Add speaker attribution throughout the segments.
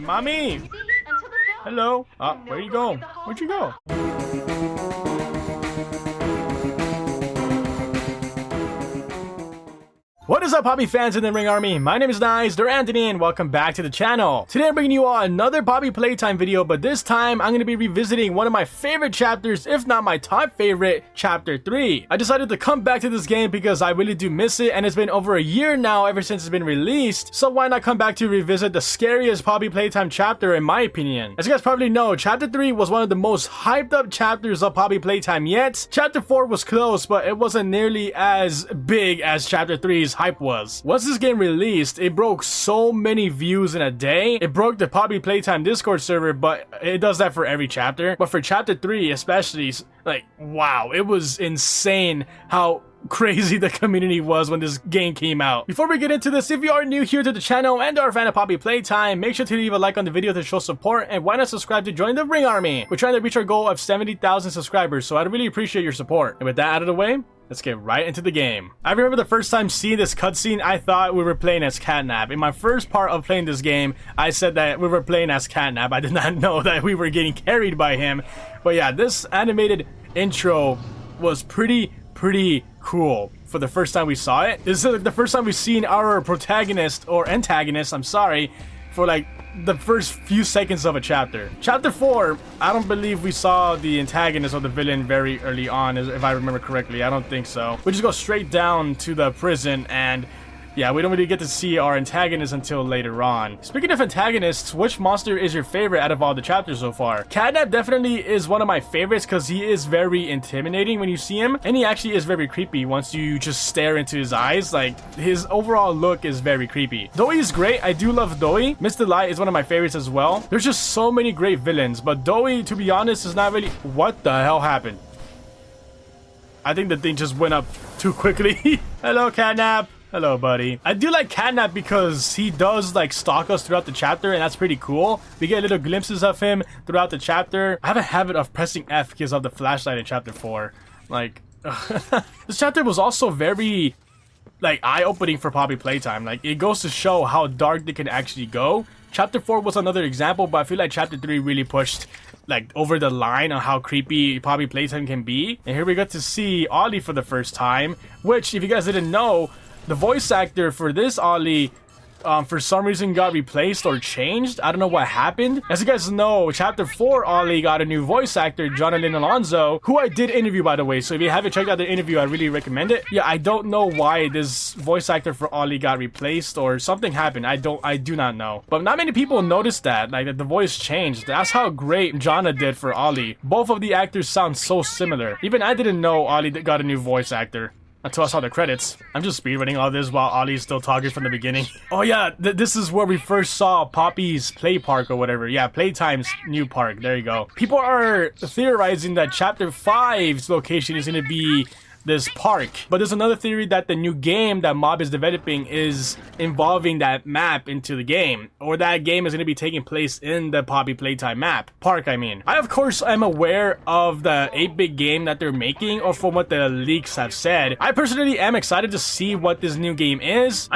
Speaker 1: Mommy! Hello? Where you going? Where'd you go? What is up, Poppy fans in the Ring Army? My name is Nized or Anthony, and welcome back to the channel. Today I'm bringing you all another Poppy Playtime video, but this time I'm going to be revisiting one of my favorite chapters, if not my top favorite, Chapter 3. I decided to come back to this game because I really do miss it, and it's been over a year now ever since it's been released, so why not come back to revisit the scariest Poppy Playtime chapter in my opinion. As you guys probably know, Chapter 3 was one of the most hyped up chapters of Poppy Playtime yet. Chapter 4 was close, but it wasn't nearly as big as Chapter 3's hype was. Once this game released, it broke so many views in a day. It broke the Poppy Playtime Discord server, but it does that for every chapter. But for Chapter 3 especially, like, wow, it was insane how crazy the community was when this game came out. Before we get into this, if you are new here to the channel and are a fan of Poppy Playtime, make sure to leave a like on the video to show support, and why not subscribe to join the Ring Army? We're trying to reach our goal of 70,000 subscribers, so I'd really appreciate your support. And with that out of the way, let's get right into the game. I remember the first time seeing this cutscene, I thought we were playing as Catnap. In my first part of playing this game, I said that we were playing as Catnap. I did not know that we were getting carried by him. But yeah, this animated intro was pretty cool for the first time we saw it. This is like the first time we've seen our protagonist, or antagonist, I'm sorry, for like the first few seconds of a chapter. Chapter 4, I don't believe we saw the antagonist or the villain very early on, if I remember correctly. I don't think so. We just go straight down to the prison, and yeah, we don't really get to see our antagonist until later on. Speaking of antagonists, which monster is your favorite out of all the chapters so far? Catnap definitely is one of my favorites because he is very intimidating when you see him, and he actually is very creepy once you just stare into his eyes. Like, his overall look is very creepy. Doi is great. I do love Doi. Mr. Light is one of my favorites as well. There's just so many great villains, but Doi, to be honest, is not really... What the hell happened? I think the thing just went up too quickly. Hello, Catnap. Hello, buddy. I do like Catnap because he does like stalk us throughout the chapter, and that's pretty cool. We get little glimpses of him throughout the chapter. I have a habit of pressing F because of the flashlight in Chapter 4. Like, this chapter was also very, like, eye-opening for Poppy Playtime. Like, it goes to show how dark they can actually go. Chapter 4 was another example, but I feel like Chapter 3 really pushed like over the line on how creepy Poppy Playtime can be. And here we got to see Ollie for the first time, which, if you guys didn't know, the voice actor for this Ollie, for some reason got replaced or changed. I don't know what happened. As you guys know, Chapter 4 Ollie got a new voice actor, Jonathan Alonzo, who I did interview, by the way. So if you haven't checked out the interview, I really recommend it. Yeah, I don't know why this voice actor for Ollie got replaced or something happened. I do not know. But not many people noticed that, like, that the voice changed. That's how great Jonna did for Ollie. Both of the actors sound so similar. Even I didn't know Ollie got a new voice actor until I saw the credits. I'm just speedrunning all this while Ollie's still talking from the beginning. Oh yeah, this is where we first saw Poppy's play park or whatever. Yeah, Playtime's new park. There you go. People are theorizing that Chapter 5's location is going to be this park, but there's another theory that the new game that Mob is developing is involving that map into the game, or that game is going to be taking place in the Poppy Playtime map park. I mean, I of course am aware of the 8-bit game that they're making, or from what the leaks have said. I personally am excited to see what this new game is.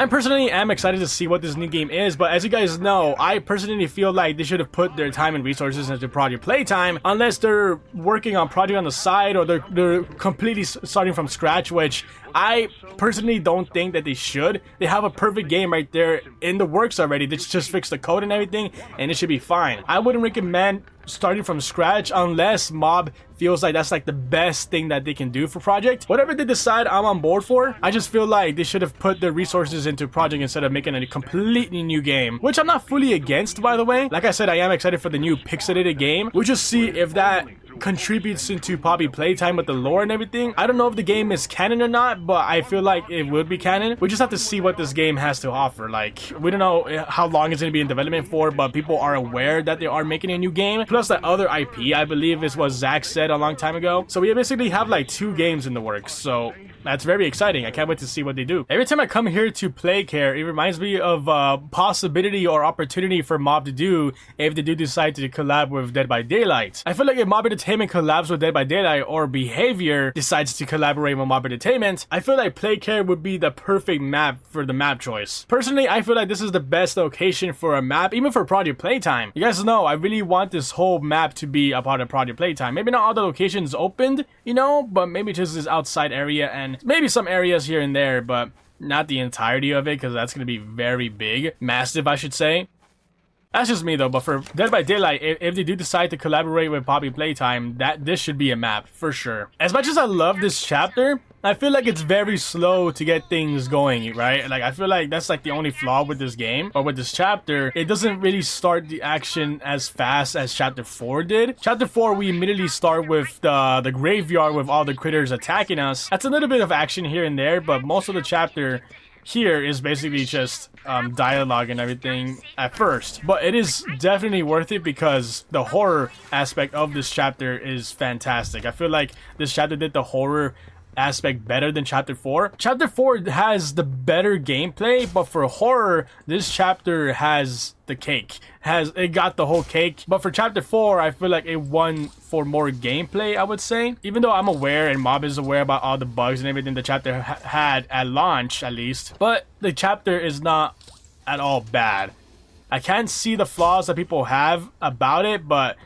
Speaker 1: But as you guys know, I personally feel like they should have put their time and resources into Project Playtime, unless they're working on project on the side, or they're completely starting from scratch, which I personally don't think that they should. They have a perfect game right there in the works already. They just fix the code and everything, and it should be fine. I wouldn't recommend starting from scratch unless Mob feels like that's like the best thing that they can do for Project. Whatever they decide, I'm on board for. I just feel like they should have put their resources into Project instead of making a completely new game, which I'm not fully against, by the way. Like I said, I am excited for the new pixelated game. We'll just see if that contributes into Poppy Playtime with the lore and everything. I don't know if the game is canon or not, but I feel like it would be canon. We just have to see what this game has to offer. Like, we don't know how long it's going to be in development for, but people are aware that they are making a new game. Plus that other IP, I believe, is what Zach said a long time ago. So we basically have like 2 games in the works. So that's very exciting. I can't wait to see what they do. Every time I come here to play care, it reminds me of possibility or opportunity for Mob to do if they do decide to collab with Dead by Daylight. I feel like if Mob Entertainment collabs with Dead by Daylight or Behavior decides to collaborate with Mob Entertainment, I feel like play care would be the perfect map for the map choice. Personally, I feel like this is the best location for a map, even for Project Playtime. You guys know I really want this whole map to be a part of Project Playtime. Maybe not all the locations opened, you know, but maybe just this outside area and maybe some areas here and there, but not the entirety of it, because that's going to be very big. Massive, I should say. That's just me though, but for Dead by Daylight, if they do decide to collaborate with Poppy Playtime, this should be a map, for sure. As much as I love this chapter, I feel like it's very slow to get things going, right? Like, I feel like that's like the only flaw with this game, or with this chapter. It doesn't really start the action as fast as Chapter 4 did. Chapter 4, we immediately start with the graveyard with all the critters attacking us. That's a little bit of action here and there, but most of the chapter here is basically just dialogue and everything at first, but it is definitely worth it because the horror aspect of this chapter is fantastic. I feel like this chapter did the horror aspect better than Chapter 4. Chapter 4 has the better gameplay, but for horror, this chapter has the cake. It got the whole cake. But for Chapter 4, I feel like it won for more gameplay, I would say. Even though I'm aware and Mob is aware about all the bugs and everything the chapter had at launch, at least. But the chapter is not at all bad. I can't see the flaws that people have about it, but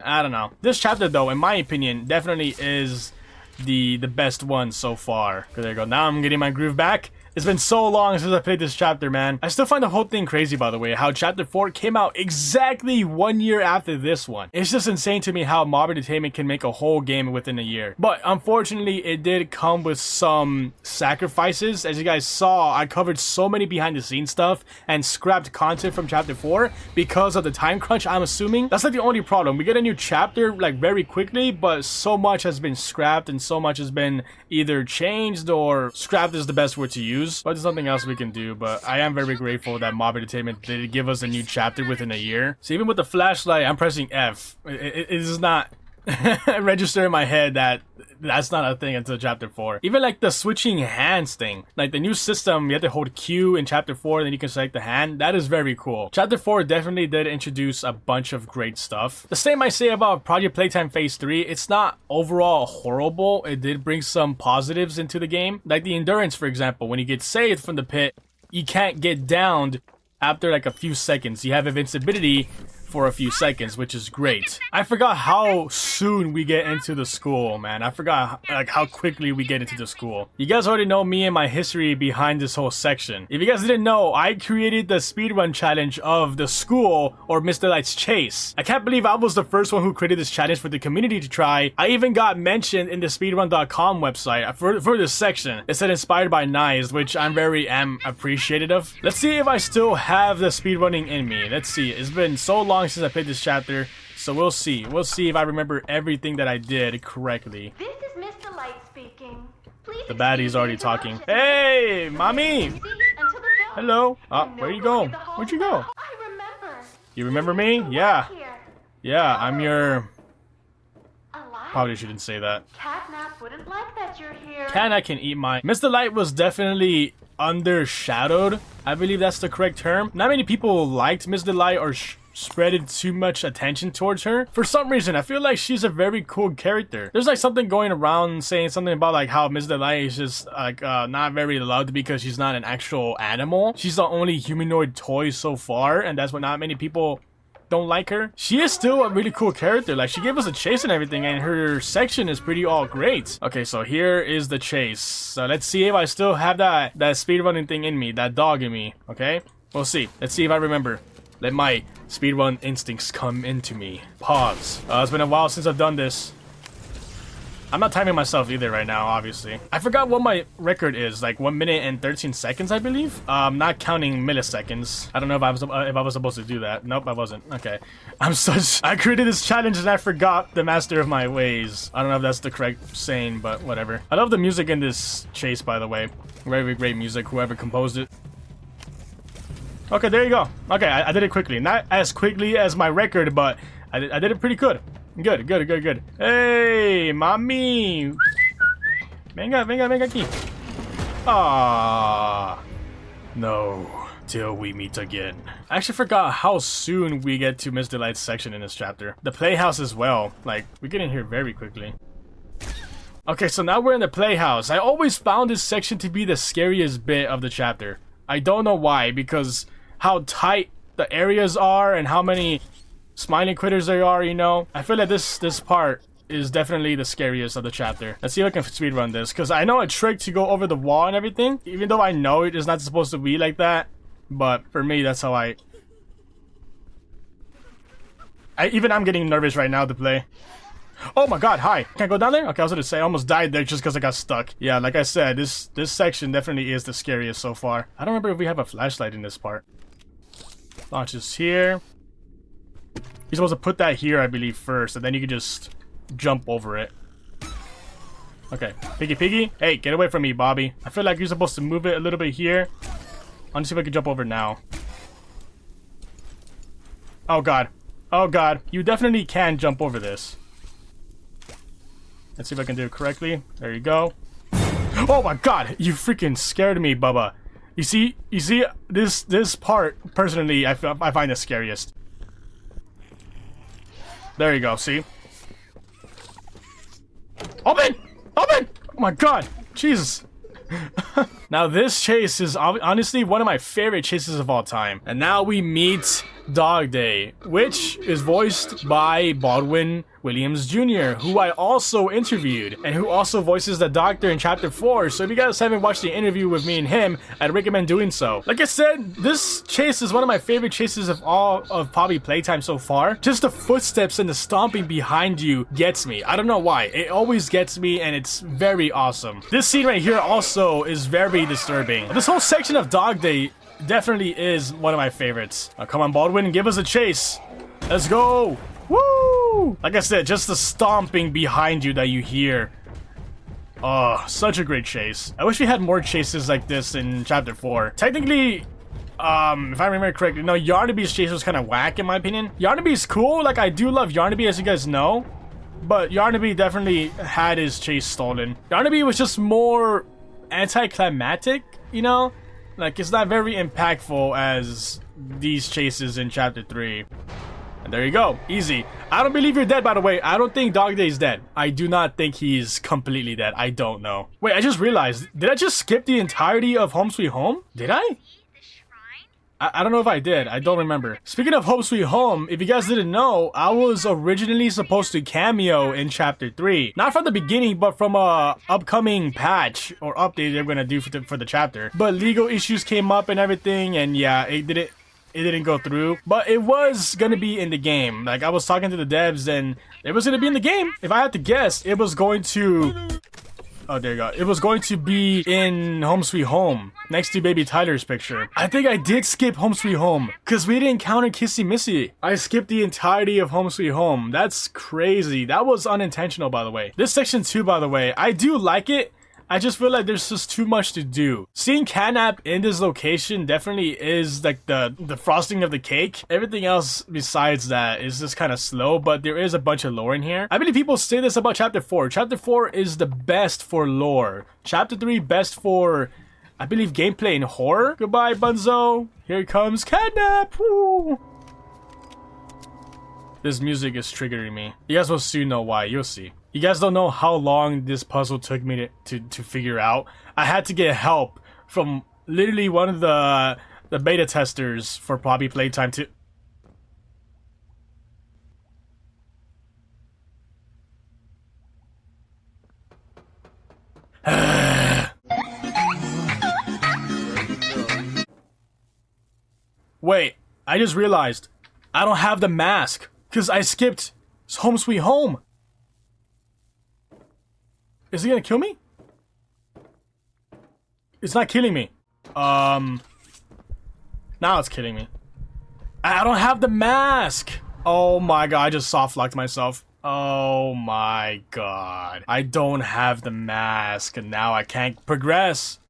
Speaker 1: I don't know. This chapter, though, in my opinion, definitely is the best one so far. There you go. Now I'm getting my groove back. It's been so long since I played this chapter, man. I still find the whole thing crazy, by the way, how Chapter 4 came out exactly 1 year after this one. It's just insane to me how Mob Entertainment can make a whole game within a year. But unfortunately, it did come with some sacrifices. As you guys saw, I covered so many behind the scenes stuff and scrapped content from Chapter 4 because of the time crunch, I'm assuming. That's like the only problem. We get a new chapter like very quickly, but so much has been scrapped and so much has been either changed, or scrapped is the best word to use. But there's nothing else we can do. But I am very grateful that Mob Entertainment did give us a new chapter within a year. So even with the flashlight, I'm pressing F. It is not register in my head that that's not a thing until Chapter 4. Even like the switching hands thing, like the new system, you have to hold Q in Chapter 4 and then you can select the hand. That is very cool. Chapter 4 definitely did introduce a bunch of great stuff. The same I say about Project Playtime Phase 3. It's not overall horrible. It did bring some positives into the game, like the endurance, for example. When you get saved from the pit, you can't get downed after like a few seconds. You have invincibility for a few seconds, which is great. I forgot how soon we get into the school, man. I forgot like how quickly we get into the school. You guys already know me and my history behind this whole section. If you guys didn't know, I created the speedrun challenge of the school, or Mr. Light's chase. I can't believe I was the first one who created this challenge for the community to try. I even got mentioned in the speedrun.com website for this section. It said inspired by Nized, which I'm very appreciative of. Let's see if I still have the speedrunning in me. Let's see. It's been so long since I played this chapter, so we'll see. We'll see if I remember everything that I did correctly.
Speaker 2: This is Mr. Light speaking. Please,
Speaker 1: the baddie's already talking. Hey, mommy! Hello. Where you go? Where'd you go?
Speaker 2: I remember.
Speaker 1: You remember me? Yeah. Yeah, I'm your...
Speaker 2: Alive?
Speaker 1: Probably shouldn't say that.
Speaker 2: Catnap wouldn't like that you're here.
Speaker 1: Catnap can eat my... Mr. Light was definitely undershadowed. I believe that's the correct term. Not many people liked Mr. Light or spreaded too much attention towards her. For some reason, I feel like she's a very cool character. There's like something going around saying something about like how Mr. Light is just like not very loved because she's not an actual animal. She's the only humanoid toy so far, and that's why not many people don't like her. She is still a really cool character. Like, she gave us a chase and everything, and her section is pretty all great. Okay, so here is the chase. So let's see if I still have that speedrunning thing in me, that dog in me. Okay, we'll see. Let's see if I remember. Let my speedrun instincts come into me. Pause. It's been a while since I've done this. I'm not timing myself either right now, obviously. I forgot what my record is, like 1 minute and 13 seconds, I believe. Not counting milliseconds. I don't know if I was supposed to do that. Nope, I wasn't. Okay. I created this challenge and I forgot the master of my ways. I don't know if that's the correct saying, but whatever. I love the music in this chase, by the way. Very great music, whoever composed it. Okay, there you go. Okay, I did it quickly. Not as quickly as my record, but I did it pretty good. Good. Hey, mommy. Venga, venga, venga aquí. Ah, no. Till we meet again. I actually forgot how soon we get to Miss Delight's section in this chapter. The playhouse as well. Like, we get in here very quickly. Okay, so now we're in the playhouse. I always found this section to be the scariest bit of the chapter. I don't know why, because how tight the areas are and how many smiling critters there are, you know. I feel like this part is definitely the scariest of the chapter. Let's see if I can speedrun this, because I know a trick to go over the wall and everything, even though I know it is not supposed to be like that. But for me, that's how I'm getting nervous right now to play. Oh my god, hi. Can I go down there? Okay, I was gonna say I almost died there just because I got stuck. Yeah, like I said, this section definitely is the scariest so far. I don't remember if we have a flashlight in this part. Launches here. You're supposed to put that here, I believe, first, and then you can just jump over it. Okay, piggy. Hey, get away from me, Bobby. I feel like you're supposed to move it a little bit here. I'll see if I can jump over now. Oh god. Oh god. You definitely can jump over this. Let's see if I can do it correctly. There you go. Oh my god! You freaking scared me, Bubba. You see this part, personally, I find the scariest. There you go, see? Open! Open! Oh my god! Jesus. Now this chase is honestly one of my favorite chases of all time. And now we meet Dog Day, which is voiced by Baldwin Williams Jr., who I also interviewed, and who also voices the Doctor in Chapter 4, so if you guys haven't watched the interview with me and him, I'd recommend doing so. Like I said, this chase is one of my favorite chases of all of Poppy Playtime so far. Just the footsteps and the stomping behind you gets me. I don't know why. It always gets me, and it's very awesome. This scene right here also is very disturbing. This whole section of Dog Day definitely is one of my favorites. Come on, Baldwin, give us a chase. Let's go. Woo! Like I said, just the stomping behind you that you hear. Oh, such a great chase. I wish we had more chases like this in Chapter 4. Technically, if I remember correctly, no, Yarnaby's chase was kind of whack in my opinion. Yarnaby's cool. Like, I do love Yarnaby, as you guys know. But Yarnaby definitely had his chase stolen. Yarnaby was just more anticlimactic, you know? Like, it's not very impactful as these chases in Chapter 3. And there you go. Easy. I don't believe you're dead, by the way. I don't think Dog Day is dead. I do not think he's completely dead. I don't know. Wait, I just realized. Did I just skip the entirety of Home Sweet Home? Did I? I don't know if I did. I don't remember. Speaking of Home Sweet Home, if you guys didn't know, I was originally supposed to cameo in Chapter 3. Not from the beginning, but from a upcoming patch or update they're gonna do for the chapter. But legal issues came up and everything, and yeah, it didn't go through. But it was gonna be in the game. Like, I was talking to the devs, and it was gonna be in the game. If I had to guess, it was going to... Oh, there you go. It was going to be in Home Sweet Home, next to Baby Tyler's picture. I think I did skip Home Sweet Home, because we didn't encounter Kissy Missy. I skipped the entirety of Home Sweet Home. That's crazy. That was unintentional, by the way. This section 2, by the way, I do like it. I just feel like there's just too much to do. Seeing catnap in this location definitely is like the frosting of the cake. Everything else besides that is just kind of slow, but there is a bunch of lore in here. I believe people say this about Chapter 4. Chapter 4 is the best for lore. Chapter 3 best for, I believe, gameplay and horror. Goodbye, Bunzo. Here comes catnap. Woo. This music is triggering me. You guys will soon know why. You'll see. You guys don't know how long this puzzle took me to figure out. I had to get help from literally one of the beta testers for Poppy Playtime to... Wait, I just realized I don't have the mask because I skipped Home Sweet Home. Is he gonna kill me? It's not killing me. Now it's killing me. I don't have the mask. Oh my god, I just soft locked myself. Oh my god. I don't have the mask and now I can't progress.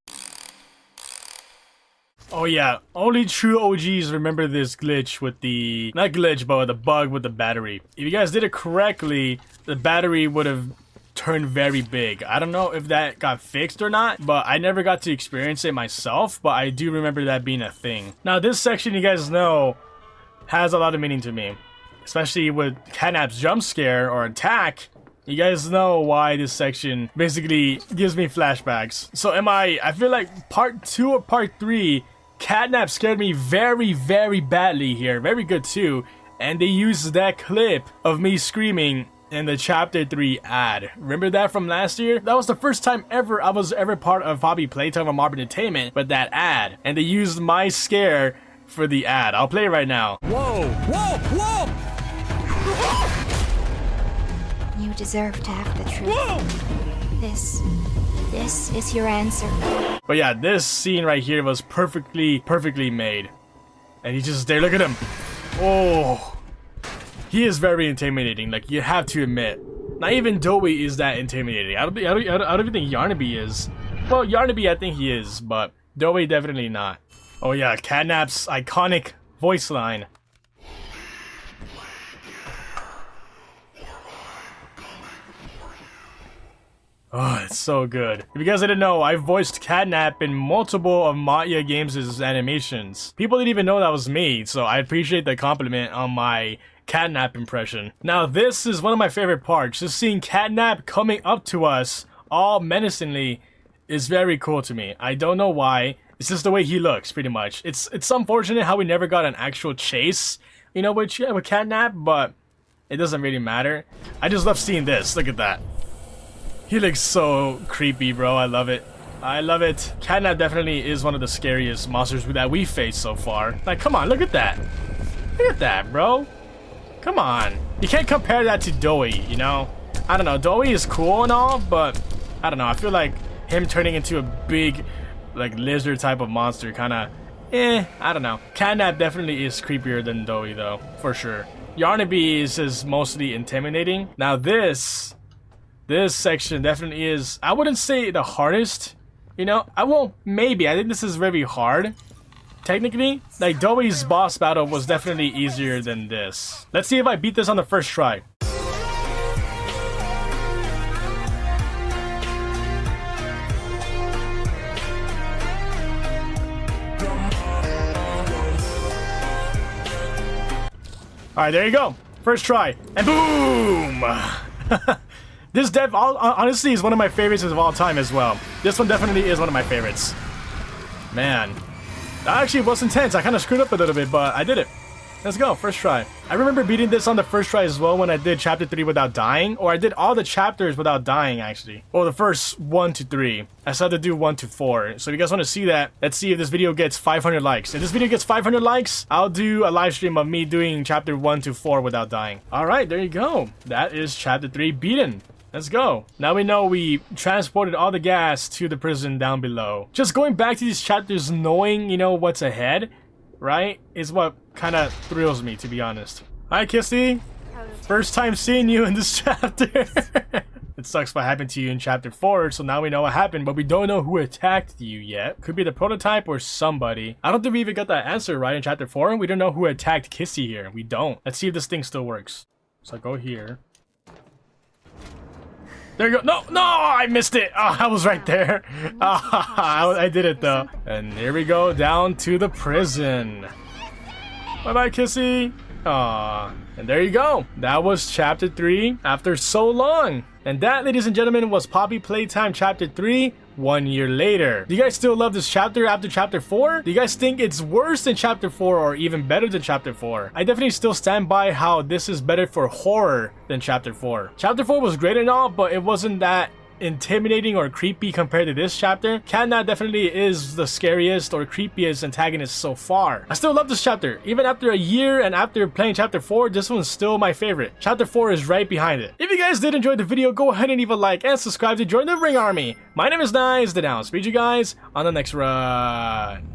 Speaker 1: Oh yeah, only true OGs remember this glitch with the... Not glitch, but the bug with the battery. If you guys did it correctly, the battery would have turned very big. I don't know if that got fixed or not, but I never got to experience it myself, but I do remember that being a thing. Now this section, you guys know, has a lot of meaning to me, especially with Catnap's jump scare or attack. You guys know why this section basically gives me flashbacks. So I feel like part 2 or part 3, Catnap scared me very, very badly here. Very good too. And they used that clip of me screaming in the chapter 3 ad. Remember that from last year? That was the first time ever I was ever part of Hobby Playtime or Mob Entertainment with that ad. And they used my scare for the ad. I'll play it right now.
Speaker 3: Whoa! Whoa! Whoa!
Speaker 4: You deserve to have the truth.
Speaker 3: Whoa!
Speaker 4: This is your answer.
Speaker 1: But yeah, this scene right here was perfectly made. And he's just there, look at him. Oh, he is very intimidating, like you have to admit. Not even Dowie is that intimidating. I don't even think Yarnaby is. Well, Yarnaby I think he is, but Dowie definitely not. Oh yeah, Catnap's iconic voice line. Oh, it's so good. If you guys didn't know, I voiced Catnap in multiple of Maya Games' animations. People didn't even know that was me, so I appreciate the compliment on my Catnap impression. Now, this is one of my favorite parts. Just seeing Catnap coming up to us all menacingly is very cool to me. I don't know why. It's just the way he looks, pretty much. It's unfortunate how we never got an actual chase, you know, with Catnap, but it doesn't really matter. I just love seeing this. Look at that. He looks so creepy, bro. I love it. I love it. Catnap definitely is one of the scariest monsters that we faced so far. Like, come on, look at that. Look at that, bro. Come on. You can't compare that to Dowie, you know? I don't know. Dowie is cool and all, but I don't know. I feel like him turning into a big, like, lizard type of monster kind of, I don't know. Catnap definitely is creepier than Dowie, though, for sure. Yarnaby is mostly intimidating. Now, this section definitely is, I wouldn't say the hardest, you know? I think this is very hard. Technically, like Dowie's boss battle was definitely easier than this. Let's see if I beat this on the first try. Alright, there you go. First try. And boom! This dev, honestly, is one of my favorites of all time as well. This one definitely is one of my favorites. Man. That actually was intense. I kind of screwed up a little bit, but I did it. Let's go, first try. I remember beating this on the first try as well when I did chapter 3 without dying. Or I did all the chapters without dying, actually. Well, the first 1 to 3. I still had to do 1 to 4. So if you guys want to see that, let's see if this video gets 500 likes. If this video gets 500 likes, I'll do a live stream of me doing chapter 1 to 4 without dying. Alright, there you go. That is chapter 3 beaten. Let's go. Now we know we transported all the gas to the prison down below. Just going back to these chapters knowing, you know, what's ahead, right, is what kind of thrills me, to be honest. Hi, Kissy. First time seeing you in this chapter. It sucks what happened to you in chapter 4, so now we know what happened, but we don't know who attacked you yet. Could be the prototype or somebody. I don't think we even got that answer right in chapter 4. We don't know who attacked Kissy here. We don't. Let's see if this thing still works. So I go here. There you go. No, I missed it. Oh, I was right there. I did it though. And here we go down to the prison. Bye-bye, Kissy. Aww. And there you go. That was chapter 3 after so long. And that, ladies and gentlemen, was Poppy Playtime chapter 3 1 year later. Do you guys still love this chapter after chapter 4? Do you guys think it's worse than chapter 4 or even better than chapter 4? I definitely still stand by how this is better for horror than chapter 4. Chapter 4 was great and all, but it wasn't that intimidating or creepy compared to this chapter. Catnap definitely is the scariest or creepiest antagonist so far. I still love this chapter. Even after a year and after playing chapter 4, this one's still my favorite. Chapter 4 is right behind it. If you guys did enjoy the video, go ahead and leave a like and subscribe to join the Ring Army. My name is Nized, and I'll speak to you guys on the next run.